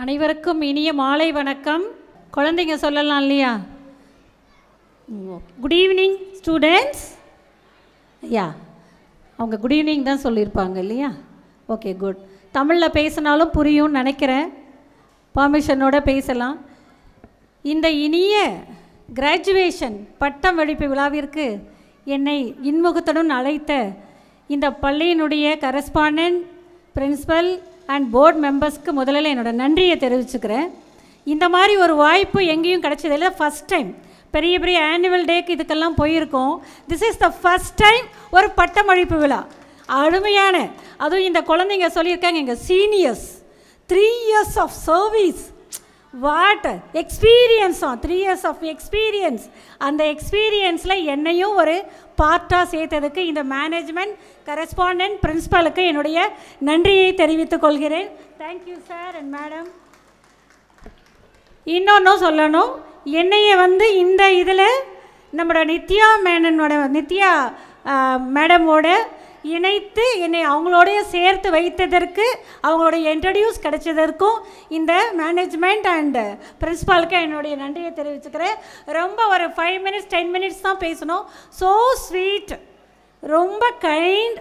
அனைவருக்கும் இனிய மாலை வணக்கம். குழந்தைங்க சொல்லலாம் இல்லையா? Good evening students. யா, அவங்க குட் ஈவினிங் தான் சொல்லியிருப்பாங்க இல்லையா? Okay, good. தமிழில் பேசினாலும் புரியும்னு நினைக்கிறேன். பர்மிஷனோட பேசலாம். இந்த இனிய கிராஜுவேஷன் பட்டமளிப்பு விழாவிற்கு என்னை இன்முகத்துடன் அழைத்த இந்த பள்ளியினுடைய கரஸ்பாண்டன்ட், பிரின்சிபல் அண்ட் போர்ட் மெம்பர்ஸ்க்கு முதலில் என்னோடய நன்றியை தெரிவிச்சுக்கிறேன். இந்த மாதிரி ஒரு வாய்ப்பு எங்கேயும் கிடைச்சதில்லை. ஃபஸ்ட் டைம் பெரிய பெரிய ஆனுவல் டேக்கு இதுக்கெல்லாம் போயிருக்கோம். This is the first time ஒரு பட்டமளிப்பு விழா. அருமையான, அதுவும் இந்த குழந்தைங்க சொல்லியிருக்காங்க எங்கள் seniors 3 years of service. What எக்ஸ்பீரியன்ஸா, 3 years ஆஃப் எக்ஸ்பீரியன்ஸ். அந்த எக்ஸ்பீரியன்ஸில் என்னையும் ஒரு பார்ட்டாக சேர்த்ததுக்கு இந்த மேனேஜ்மெண்ட், கரஸ்பாண்டன்ட், பிரின்சிபலுக்கு என்னுடைய நன்றியை தெரிவித்துக் கொள்கிறேன். Thank you sir and madam. இன்னொன்றும் சொல்லணும், என்னைய இந்த இதில் நம்மளோட நித்யா மேடமோட இணைத்து என்னை அவங்களோடைய சேர்த்து வைத்ததற்கு, அவங்களுடைய இன்ட்ரடியூஸ் கிடைச்சதற்கும் இந்த மேனேஜ்மெண்ட் அண்ட் பிரின்சிபாலுக்கு என்னுடைய நன்றியை தெரிவிச்சுக்கிறேன். ரொம்ப ஒரு 5 minutes 10 minutes தான் பேசணும். ஸோ ஸ்வீட், ரொம்ப கைண்ட்,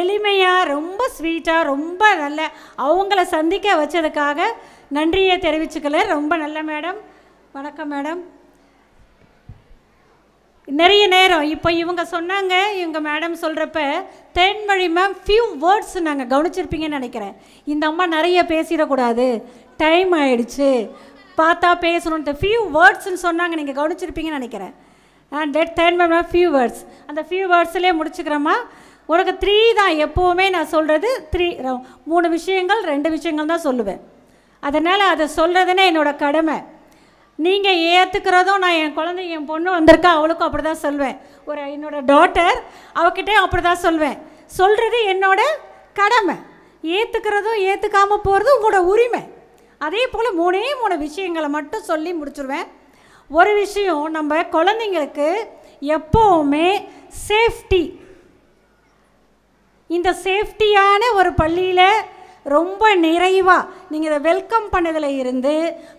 எளிமையாக, ரொம்ப ஸ்வீட்டாக, ரொம்ப நல்ல அவங்கள சந்திக்க வச்சதுக்காக நன்றியை தெரிவிச்சுக்கல. ரொம்ப நல்ல மேடம். வணக்கம் மேடம். நிறைய நேரம் இப்போ இவங்க சொன்னாங்க, இவங்க மேடம் சொல்கிறப்ப தென்மொழி மேம் ஃபியூ வேர்ட்ஸ் நாங்கள் கவனிச்சிருப்பீங்கன்னு நினைக்கிறேன். இந்த அம்மா நிறைய பேசிடக்கூடாது, டைம் ஆகிடுச்சு, பார்த்தா பேசணுன்ட்டு ஃபியூ வேர்ட்ஸ்ன்னு சொன்னாங்க. நீங்கள் கவனிச்சிருப்பீங்கன்னு நினைக்கிறேன். And that Thenmozhi ma'am few words. அந்த ஃபியூ வேர்ட்ஸ்லேயே முடிச்சுக்கிறோமா? உனக்கு 3 தான் எப்போவுமே நான் சொல்கிறது. 3 விஷயங்கள் 2 விஷயங்கள் தான் சொல்லுவேன். அதனால் அதை சொல்கிறதுன்னு என்னோடய கடமை. நீங்கள் ஏற்றுக்கிறதும், நான் என் குழந்தை, என் பொண்ணு வந்திருக்கா, அவளுக்கும் அப்படி தான் சொல்வேன். என்னோடய டாட்டர், அவகிட்டே அப்படி தான் சொல்வேன். சொல்கிறது என்னோட கடமை. ஏற்றுக்கிறதும் ஏற்றுக்காமல் போகிறதும் உங்களோட உரிமை. அதே போல் 3 விஷயங்களை மட்டும் சொல்லி முடிச்சுருவேன். ஒரு விஷயம், நம்ம குழந்தைங்களுக்கு எப்போவுமே சேஃப்டி, இந்த சேஃப்டியான ஒரு பள்ளியில் ரொம்ப நிறைவாக நீங்கள் இதை வெல்கம் பண்ணதில் இருந்து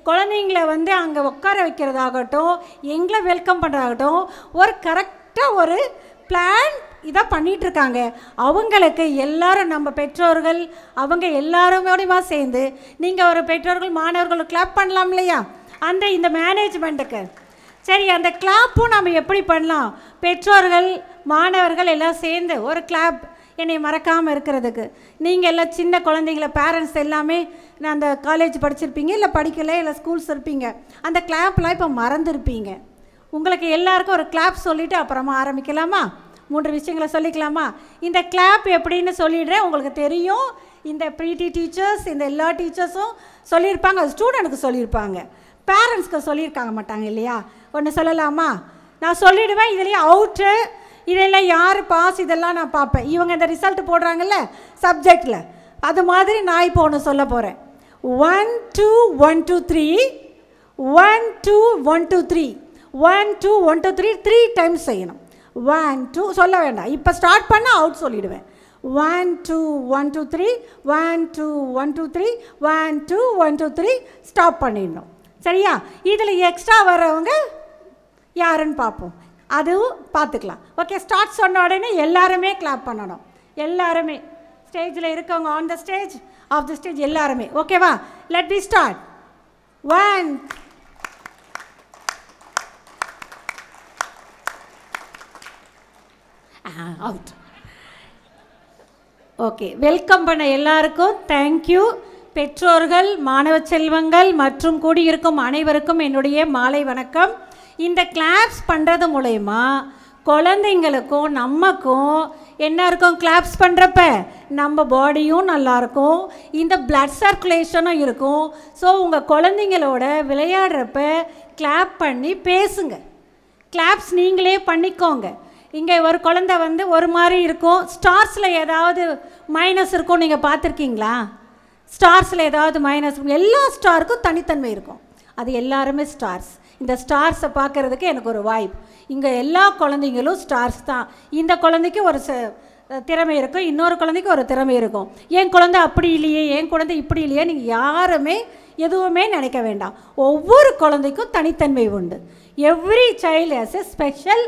குழந்தைங்கள அங்கே உட்கார வைக்கிறதாகட்டும், எங்களை வெல்கம் பண்ணுறதாகட்டும், ஒரு கரெக்டாக ஒரு பிளான் இதை பண்ணிகிட்ருக்காங்க. அவங்களுக்கு எல்லாரும், நம்ம பெற்றோர்கள், அவங்க எல்லாருமோடையுமா சேர்ந்து நீங்கள் ஒரு பெற்றோர்கள் மாணவர்களுக்கு கிளாப் பண்ணலாம் இல்லையா? இந்த மேனேஜ்மெண்ட்டுக்கு சரி, அந்த கிளாப்பும் நம்ம எப்படி பண்ணலாம்? பெற்றோர்கள், மாணவர்கள் எல்லாம் சேர்ந்து ஒரு கிளாப், என்னை மறக்காமல் இருக்கிறதுக்கு. நீங்கள் எல்லாம் சின்ன குழந்தைங்கள, பேரண்ட்ஸ் எல்லாமே அந்த காலேஜ் படிச்சிருப்பீங்க, இல்லை படிக்கலை, இல்லை ஸ்கூல்ஸ் இருப்பீங்க. அந்த கிளாப்லாம் இப்போ மறந்துருப்பீங்க. உங்களுக்கு எல்லாருக்கும் ஒரு கிளாப் சொல்லிவிட்டு அப்புறமா ஆரம்பிக்கலாமா? 3 விஷயங்களை சொல்லிக்கலாமா? இந்த கிளாப் எப்படின்னு சொல்லிடுறேன். உங்களுக்கு தெரியும், இந்த பிடி டீச்சர்ஸ், இந்த எல்லா டீச்சர்ஸும் சொல்லியிருப்பாங்க, ஸ்டூடெண்ட்டுக்கு சொல்லியிருப்பாங்க, பேரண்ட்ஸ்க்கு சொல்லியிருக்காங்க மாட்டாங்க இல்லையா? ஒன்று சொல்லலாமா? நான் சொல்லிவிடுவேன். இதுலேயே அவுட்டு, இதெல்லாம் யார் பாஸ், இதெல்லாம் நான் பார்ப்பேன். இவங்க இந்த ரிசல்ட் போடுறாங்கல்ல சப்ஜெக்டில், அது மாதிரி நான் இப்போ ஒன்று சொல்ல போகிறேன். 1 2 1 2 3 1 2 1 2 3 1 2 1 2 3 3 டைம்ஸ் செய்யணும். 1 2 சொல்ல வேண்டாம், இப்போ ஸ்டார்ட் பண்ண அவுட் சொல்லிவிடுவேன். 1 2 1 2 3 1 2 1 2 3 1 2 1 2 3 ஸ்டாப் பண்ணிடணும். சரியா? இதில் எக்ஸ்ட்ரா வரவங்க யாருன்னு பார்ப்போம், அதுவும் பார்த்துக்கலாம். ஓகே, ஸ்டார்ட் சொன்ன உடனே எல்லாருமே கிளாப் பண்ணணும். எல்லாருமே ஸ்டேஜில் இருக்கவங்க, on the stage, off the stage, எல்லாருமே. ஓகேவா? Let be start. 1 out. Okay, welcome பண்ண எல்லாருக்கும் தேங்க்யூ. பெற்றோர்கள், மாணவ செல்வங்கள் மற்றும் கூடியிருக்கும் அனைவருக்கும் என்னுடைய மாலை வணக்கம். இந்த கிளாப்ஸ் பண்ணுறது மூலயமா குழந்தைங்களுக்கும் நமக்கும் என்ன இருக்கும்? கிளாப்ஸ் பண்ணுறப்ப நம்ம பாடியும் நல்லாயிருக்கும், இந்த பிளட் சர்க்குலேஷனும் இருக்கும். ஸோ உங்கள் குழந்தைங்களோட விளையாடுறப்ப கிளாப் பண்ணி பேசுங்க. கிளாப்ஸ் நீங்களே பண்ணிக்கோங்க. இங்கே ஒரு குழந்தை ஒரு மாதிரி இருக்கும், ஸ்டார்ஸில் ஏதாவது மைனஸ் இருக்கும், நீங்கள் பார்த்துருக்கீங்களா? ஸ்டார்ஸில் ஏதாவது மைனஸ் இருக்கும். எல்லா ஸ்டாருக்கும் தனித்தன்மை இருக்கும். அது எல்லாருமே ஸ்டார்ஸ். இந்த ஸ்டார்ஸை பார்க்குறதுக்கு எனக்கு ஒரு வாய்ப்பு. இங்கே எல்லா குழந்தைங்களும் ஸ்டார்ஸ் தான். இந்த குழந்தைக்கு ஒரு திறமை இருக்கும், இன்னொரு குழந்தைக்கு ஒரு திறமை இருக்கும். என் குழந்தை அப்படி இல்லையே, என் குழந்தை இப்படி இல்லையே, நீங்கள் யாருமே எதுவுமே நினைக்க வேண்டாம். ஒவ்வொரு குழந்தைக்கும் தனித்தன்மை உண்டு. Every child has a special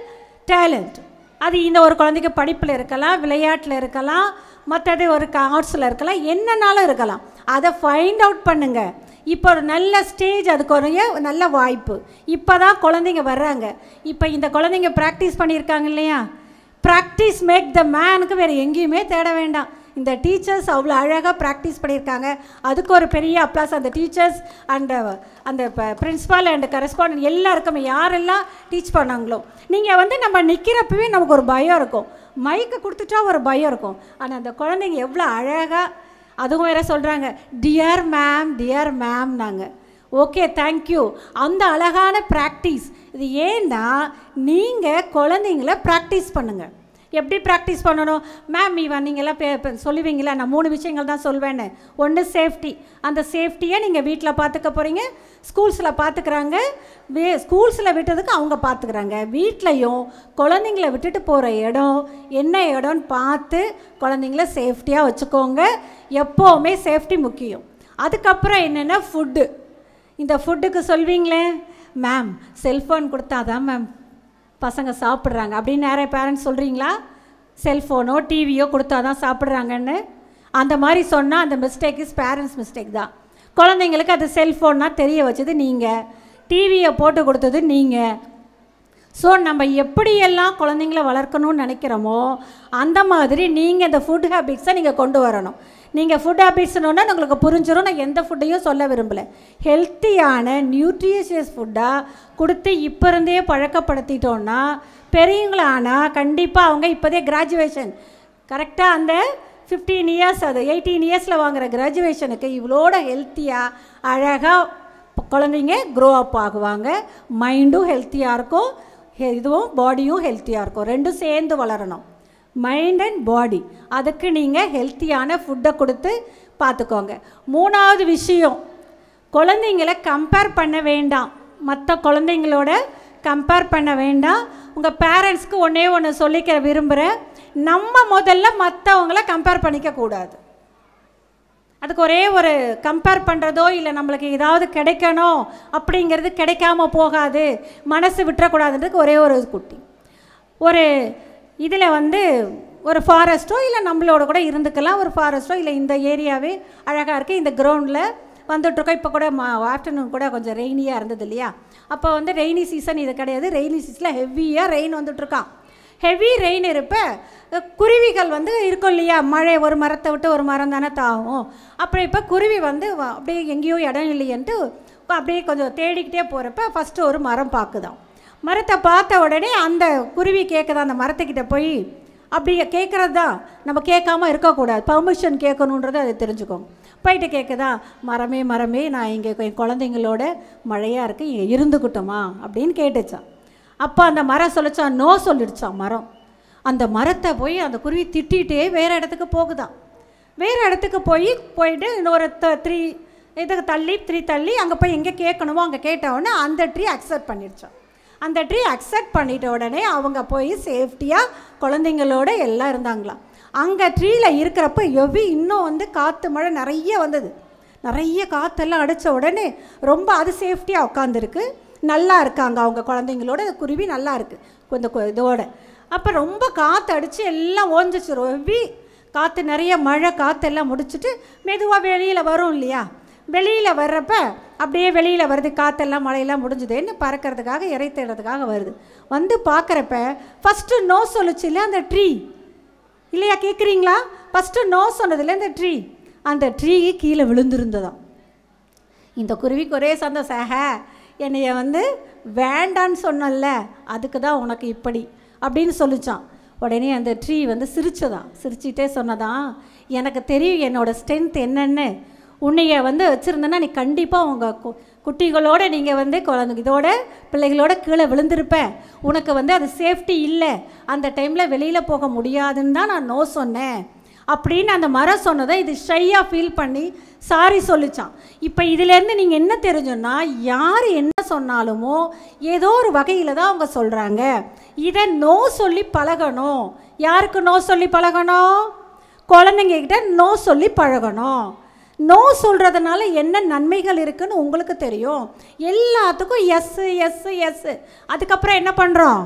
talent. அது இந்த ஒரு குழந்தைக்கு படிப்பில் இருக்கலாம், விளையாட்டில் இருக்கலாம், மற்றது ஒரு ஆர்ட்ஸில் இருக்கலாம், என்னன்னாலும் இருக்கலாம். அதை ஃபைண்ட் அவுட் பண்ணுங்கள். இப்போ ஒரு நல்ல ஸ்டேஜ், அதுக்கு ஒரு நல்ல வாய்ப்பு. இப்போ தான் குழந்தைங்க வர்றாங்க. இப்போ இந்த குழந்தைங்க ப்ராக்டிஸ் பண்ணியிருக்காங்க இல்லையா, ப்ராக்டிஸ் மேக் த மேனுக்கு வேறு எங்கேயுமே தேட வேண்டாம். இந்த டீச்சர்ஸ் அவ்வளோ அழகாக ப்ராக்டிஸ் பண்ணியிருக்காங்க. அதுக்கு ஒரு பெரிய அப்ளாஸ் அந்த டீச்சர்ஸ் அண்ட் அந்த பிரின்ஸிபால் அண்ட் கரஸ்பாண்டன்ட் எல்லாருக்குமே, யாரெல்லாம் டீச் பண்ணாங்களோ. நீங்கள் வந்து நம்ம நிற்கிறப்பவே நமக்கு ஒரு பயம் இருக்கும், மைக்கை கொடுத்துட்டா ஒரு பயம் இருக்கும். ஆனால் அந்த குழந்தைங்க எவ்வளோ அழகாக, அதுவும் வேறு சொல்கிறாங்க டியர் மேம் நாங்கள். Okay, thank you. அந்த அழகான ப்ராக்டிஸ். இது ஏன்னா நீங்கள் குழந்தைங்கள ப்ராக்டிஸ் பண்ணுங்கள். எப்படி ப்ராக்டிஸ் பண்ணணும்? மேம் நீங்கள்லாம் சொல்லுவீங்களா, நான் 3 விஷயங்கள் தான் சொல்வேன்னு. ஒன்று சேஃப்டி. அந்த சேஃப்டியை நீங்கள் வீட்டில் பார்த்துக்க போகிறீங்க, ஸ்கூல்ஸில் பார்த்துக்கிறாங்க, ஸ்கூல்ஸில் விட்டதுக்கு அவங்க பார்த்துக்கிறாங்க. வீட்லையும் குழந்தைங்கள விட்டுட்டு போகிற இடம் என்ன இடம்னு பார்த்து குழந்தைங்கள சேஃப்டியாக வச்சுக்கோங்க. எப்போவுமே சேஃப்டி முக்கியம். அதுக்கப்புறம் என்னென்னா ஃபுட்டு. இந்த ஃபுட்டுக்கு சொல்வீங்களே, மேம் செல்ஃபோன் கொடுத்தாதான் மேம் பசங்க சாப்பிட்றாங்க அப்படின்னு நிறைய பேரண்ட்ஸ் சொல்கிறீங்களா? செல்ஃபோனோ டிவியோ கொடுத்தா தான் சாப்பிட்றாங்கன்னு. அந்த மாதிரி சொன்னால் அந்த மிஸ்டேக் இஸ் பேரண்ட்ஸ் மிஸ்டேக் தான். குழந்தைங்களுக்கு அது செல்ஃபோன்னா தெரிய வச்சது நீங்கள், டிவியை போட்டு கொடுத்தது நீங்கள். ஸோ நம்ம எப்படியெல்லாம் குழந்தைங்கள வளர்க்கணும்னு நினைக்கிறோமோ அந்த மாதிரி நீங்கள் இந்த ஃபுட் ஹேபிட்ஸை நீங்கள் கொண்டு வரணும். நீங்கள் ஃபுட் ஹேபிட்ஸ்னோன்னா உங்களுக்கு புரிஞ்சிடும். நான் எந்த ஃபுட்டையும் சொல்ல விரும்பலை. ஹெல்த்தியான நியூட்ரிஷியஸ் ஃபுட்டாக கொடுத்து இப்போ இருந்தே பழக்கப்படுத்திட்டோன்னா பெரியவங்களானால் கண்டிப்பாக அவங்க இப்போதே கிராஜுவேஷன் கரெக்டாக அந்த 15 இயர்ஸ் அது 18 இயர்ஸில் வாங்குகிற கிராஜுவேஷனுக்கு இவ்வளோட ஹெல்த்தியாக அழகாக குழந்தைங்க க்ரோ அப் ஆகுவாங்க. மைண்டும் ஹெல்த்தியாக இருக்கும், இதுவும் பாடியும் ஹெல்த்தியாக இருக்கும். ரெண்டும் சேர்ந்து வளரணும், மைண்ட் அண்ட் பாடி. அதுக்கு நீங்கள் ஹெல்த்தியான ஃபுட்டை கொடுத்து பார்த்துக்கோங்க. 3வது விஷயம், குழந்தைங்கள கம்பேர் பண்ண வேண்டாம். மற்ற குழந்தைங்களோட கம்பேர் பண்ண வேண்டாம். உங்கள் பேரண்ட்ஸ்க்கு ஒன்று சொல்லிக்க விரும்புகிறேன், நம்ம முதல்ல மற்றவங்கள கம்பேர் பண்ணிக்கக்கூடாது. அதுக்கு ஒரே ஒரு கம்பேர் பண்ணுறதோ இல்லை நம்மளுக்கு ஏதாவது கிடைக்கணும் அப்படிங்கிறது கிடைக்காம போகாது, மனசு விட்டுறக்கூடாதுன்றதுக்கு ஒரே ஒரு குட்டி ஒரு இதில் வந்து ஒரு ஃபாரஸ்ட்டோ இல்லை நம்மளோட கூட இருந்துக்கலாம். ஒரு ஃபாரஸ்ட்டோ இல்லை இந்த ஏரியாவே அழகாக இருக்குது, இந்த கிரவுண்டில் வந்துட்டுருக்கோம். இப்போ கூட ஆஃப்டர்நூன் கூட கொஞ்சம் ரெய்னியாக இருந்தது இல்லையா, அப்போ வந்து ரெய்னி சீசன் இது கிடையாது. ரெய்னி சீசனில் ஹெவியாக ரெயின் வந்துட்டுருக்கான். ஹெவி ரெயின் இருப்ப குருவிகள் வந்து இருக்கும் இல்லையா, மழை ஒரு மரத்தை விட்டு ஒரு மரம் தானே தாகும். அப்புறம் இப்போ குருவி வந்து அப்படியே எங்கேயோ இடம் இல்லையன்ட்டு அப்படியே கொஞ்சம் தேடிக்கிட்டே போகிறப்ப ஃபஸ்ட்டு ஒரு மரம் பார்க்குதான். மரத்தை பார்த்த உடனே அந்த குருவி கேட்குதான் அந்த மரத்துக்கிட்ட போய், அப்படி கேட்குறது தான், நம்ம கேட்காம இருக்கக்கூடாது, பர்மிஷன் கேட்கணுன்றதை அதை தெரிஞ்சுக்கோங்க. போயிட்டு கேட்குதா, மரமே நான் இங்கே என் குழந்தைங்களோட மழையாக இருக்குது இங்கே இருந்துக்கிட்டோமா அப்படின்னு கேட்டுச்சான். அப்போ அந்த மரம் சொல்லிச்சான், நோ சொல்லிடுச்சான் மரம். அந்த மரத்தை போய் அந்த குருவி திட்டிகிட்டே வேறு இடத்துக்கு போகுதான். வேறு இடத்துக்கு போயிட்டு இன்னொரு 3 இதுக்கு தள்ளி அங்கே போய் எங்கே கேட்கணுமோ அங்கே கேட்டவுடனே அந்த ட்ரீ அக்செப்ட் பண்ணிடுச்சான். அந்த ட்ரீ அக்செப்ட் பண்ணிட்ட உடனே அவங்க போய் சேஃப்டியாக குழந்தைங்களோட எல்லாம் இருந்தாங்களாம். அங்கே ட்ரீயில் இருக்கிறப்ப இன்னும் வந்து காற்று மழை நிறைய வந்தது. நிறைய காற்றெல்லாம் அடித்த உடனே ரொம்ப அது சேஃப்டியாக உட்காந்துருக்கு, நல்லா இருக்காங்க அவங்க குழந்தைங்களோட. குருவி நல்லா இருக்குது இந்த இதோட. அப்போ ரொம்ப காற்று அடித்து எல்லாம் ஓஞ்சிச்சு. காற்று நிறைய மழை காற்றெல்லாம் முடிச்சுட்டு மெதுவாக வெளியில் வரும் இல்லையா, வெளியில் வர்றப்ப அப்படியே வெளியில் வருது, காற்றெல்லாம் மழையெல்லாம் முடிஞ்சுதுன்னு பறக்கிறதுக்காக இறை தேடுறதுக்காக வருது. வந்து பார்க்குறப்ப ஃபஸ்ட்டு நோ சொல்லிச்சு இல்லை அந்த ட்ரீ இல்லையா, கேட்குறீங்களா? ஃபஸ்ட்டு நோ சொன்னதில்லை அந்த ட்ரீ கீழே விழுந்துருந்ததான். இந்த குருவிக்கு ஒரே சந்தோஷம், என்னைய வந்து வேண்டான்னு சொன்னல அதுக்கு தான் உனக்கு இப்படி அப்படின்னு சொல்லிச்சான். உடனே அந்த ட்ரீ வந்து சிரிச்சிட்டே சொன்னதான், எனக்கு தெரியும் என்னோடய ஸ்ட்ரென்த் என்னென்னு, உன்னைய வந்து வச்சுருந்தேன்னா நீ கண்டிப்பாக உங்கள் குட்டிகளோடு நீங்கள் வந்து இதோட பிள்ளைகளோட கீழே விழுந்திருப்ப, உனக்கு வந்து அது சேஃப்டி இல்லை, அந்த டைமில் வெளியில் போக முடியாதுன்னு தான் நான் நோ சொன்னேன் அப்படின்னு அந்த மரம் சொன்னதை இது ஷையாக ஃபீல் பண்ணி சாரி சொல்லிச்சான். இப்போ இதிலேருந்து நீங்கள் என்ன தெரிஞ்சோன்னா, யார் என்ன சொன்னாலுமோ ஏதோ ஒரு வகையில் தான் அவங்க சொல்கிறாங்க. இதை நோ சொல்லி பழகணும். யாருக்கு நோ சொல்லி பழகணும்? குழந்தைங்கக்கிட்ட நோ சொல்லி பழகணும். நோ சொல்கிறதுனால என்ன நன்மைகள் இருக்குதுன்னு உங்களுக்கு தெரியும். எல்லாத்துக்கும் எஸ்ஸு எஸ்ஸு எஸ்ஸு. அதுக்கப்புறம் என்ன பண்ணுறோம்?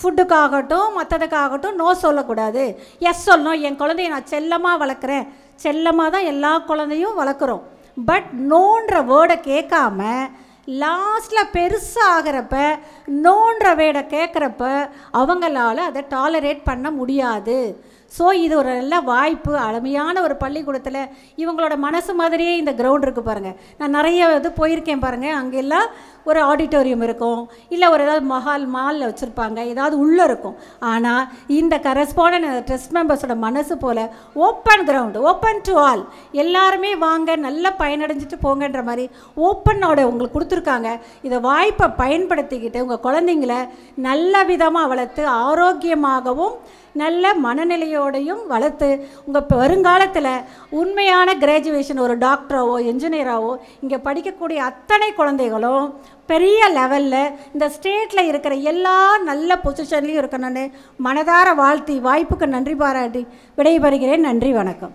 ஃபுட்டுக்காகட்டும் மற்றதுக்காகட்டும் நோ சொல்லக்கூடாது, எஸ் சொல்லணும். என் குழந்தைய நான் செல்லமாக வளர்க்குறேன், செல்லமாக தான் எல்லா குழந்தையும் வளர்க்குறோம். பட் நோன்ற வேர்டை கேட்காம லாஸ்ட்டில் பெருசாக ஆகிறப்ப நோன்ற வேர்டை கேட்குறப்ப அவங்களால அதை டாலரேட் பண்ண முடியாது. ஸோ இது ஒரு நல்ல வாய்ப்பு. அருமையான ஒரு பள்ளிக்கூடத்தில் இவங்களோட மனசு மாதிரியே இந்த கிரவுண்ட் இருக்குது பாருங்கள். நான் நிறைய இது போயிருக்கேன் பாருங்கள். அங்கெல்லாம் ஒரு ஆடிட்டோரியம் இருக்கும், இல்லை ஒரு ஏதாவது மாலில் வச்சுருப்பாங்க, ஏதாவது உள்ளே இருக்கும். ஆனால் இந்த கரஸ்பாண்டன்ட் ட்ரஸ்ட் மெம்பர்ஸோட மனசு போல் open ground, open to all, எல்லாருமே வாங்க நல்லா பயனடைஞ்சிட்டு போங்கன்ற மாதிரி ஓப்பனோட உங்களுக்கு கொடுத்துருக்காங்க. இதை வாய்ப்பை பயன்படுத்திக்கிட்டு உங்கள் குழந்தைங்கள நல்ல விதமாக வளர்த்து ஆரோக்கியமாகவும் நல்ல மனநிலையோடையும் வளர்த்து உங்கள் வருங்காலத்தில் உண்மையான கிராஜுவேஷன் ஒரு டாக்டராவோ என்ஜினியராகவோ இங்கே படிக்கக்கூடிய அத்தனை குழந்தைகளும் பெரிய லெவலில் இந்த ஸ்டேட்டில் இருக்கிற எல்லா நல்ல பொசிஷன்லேயும் இருக்கணும்னு மனதார வாழ்த்தி வாய்ப்புக்கு நன்றி பாராட்டி விடைபெறுகிறேன். நன்றி, வணக்கம்.